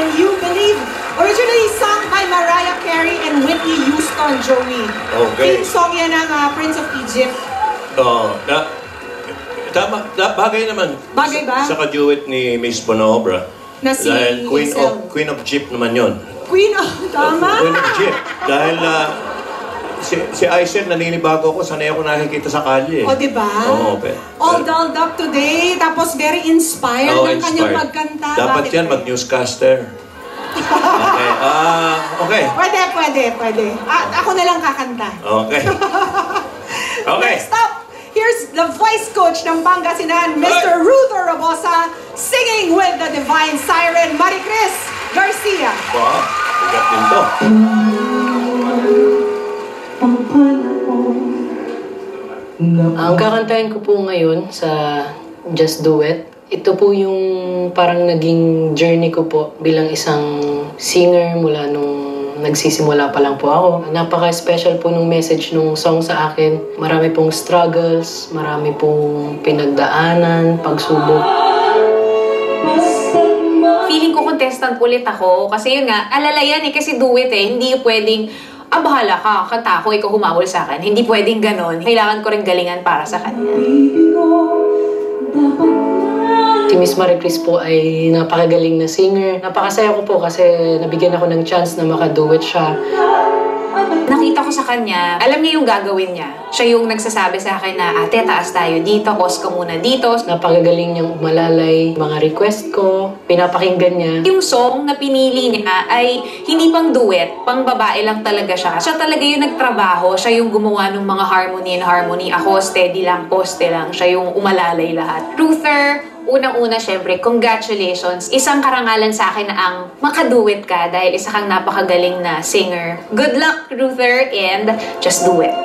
When You Believe. Originally sung by Mariah Carey and Whitney Houston, Joey. Okay. Theme song yan ng Prince of Egypt. Tama, bagay naman. Bagay ba? Sa ka-duet ni Miss Bonobra. Na si dahil Queen of Jeep naman yon. Queen of, tama! Queen of Jeep. Dahil si Aisel, naninibago ako, sanay ako nakikita sa kalye. O, diba? Oo, all dolled up today, tapos very inspired ng kanyang magkanta. Dapat yan, mag-newscaster. Okay. Okay. Pwede. Ako na lang kakanta. Okay. Okay. Next up, here's the voice coach ng Pangasinan, Mr. Ruther Rabosa, singing with the divine siren, Maricris Garcia. Wow, bigat din to. Ang kakantahin ko po ngayon sa Just Do It, ito po yung parang naging journey ko po bilang isang singer mula nung nagsisimula pa lang po ako. Napaka-special po nung message nung song sa akin. Marami pong struggles, marami pong pinagdaanan, pagsubok. Feeling ko contestant ulit ako kasi yun nga, alala yan eh, kasi do it eh. Hindi pwedeng, bahala ka, kanta ako, ikaw humawal sa akin. Hindi pwedeng ganon. Kailangan ko rin galingan para sa kanya. Si Miss Maricris po ay napakagaling na singer. Napakasaya ko po kasi nabigyan ako ng chance na makaduet siya. Nakita ko sa kanya, alam niya yung gagawin niya. Siya yung nagsasabi sa akin na, ate, taas tayo dito, pause ka muna dito. Napakagaling niyang umalalay mga request ko, pinapakinggan niya. Yung song na pinili niya ay hindi pang duet, pang babae lang talaga siya. Siya talaga yung nagtrabaho, siya yung gumawa ng mga harmony. Ako, steady lang, poste lang. Siya yung umalalay lahat. Ruther, unang-una, syempre, congratulations. Isang karangalan sa akin na ang makaduet ka dahil isa kang napakagaling na singer. Good luck, Ruther, and just do it.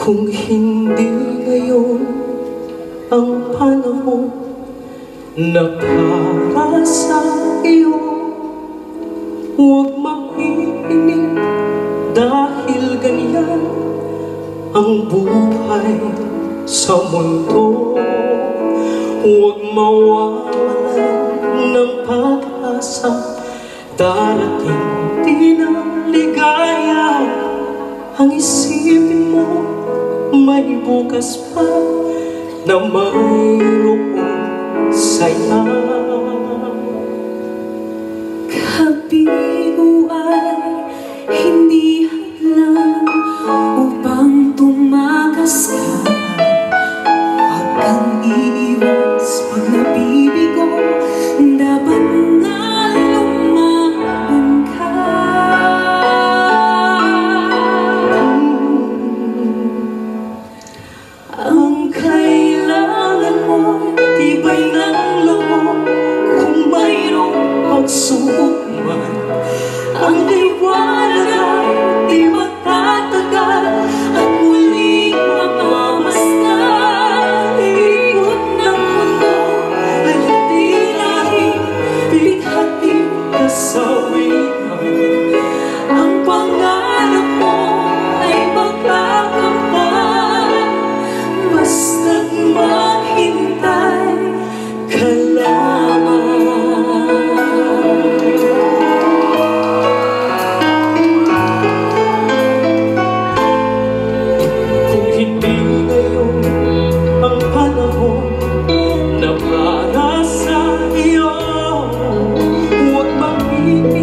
Kung hindi ngayon ang panahon na para sa iyo, huwag makikinig dahil ganyan ang buhay sa mundo. Huwag mawawalan ng pag-asa, darating din ang ligaya. Ang isipin mo, may bukas pa na mayroong saya. Kabigo ay hindi hadlang upang tumakas ka. Huwag kang iiwas pag nabibigo, dapat nga lumaban ka. Ang kailangan mo, tibay ng loob, kung mayroong pagsubok man. Ang liwanag ay di magtatagal at muling mamamasdan. Ikot ng mundo ay tirahin, bighatin ka sa wingan. Ang pangarap mo ay magtagumpay, basta't maghintay ka lamang. Kung hindi ngayon ang panahon na para sa iyo, huwag makikinig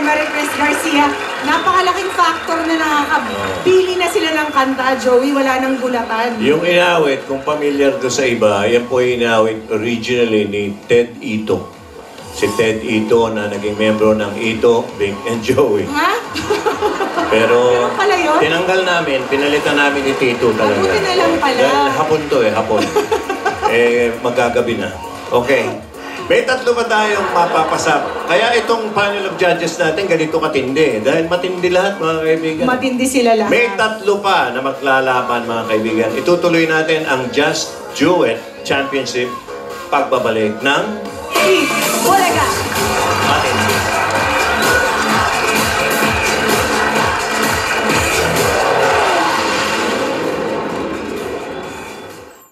Maricris Garcia. Napakalaking factor na nakakapili na sila ng kanta, Joey. Wala nang gulatan. Yung inawit, kung familiar to sa iba, yan po yung inawit originally ni Ted Ito. Si Ted Ito na naging membro ng Ito, Big and Joey. Ha? Pero Ganun pala yun? tinanggal namin, pinalitan namin ni Tito talaga. Mabuti na lang pala. Dahil hapon to hapon. Magagabi na. Okay. May tatlo pa tayong mapapasap. Kaya itong panel of judges natin ganito katindi. Dahil matindi lahat, mga kaibigan. Matindi sila lahat. May tatlo pa na maglalaban, mga kaibigan. Itutuloy natin ang Just Duet Championship pagbabalik ng Bulaga. Matindi.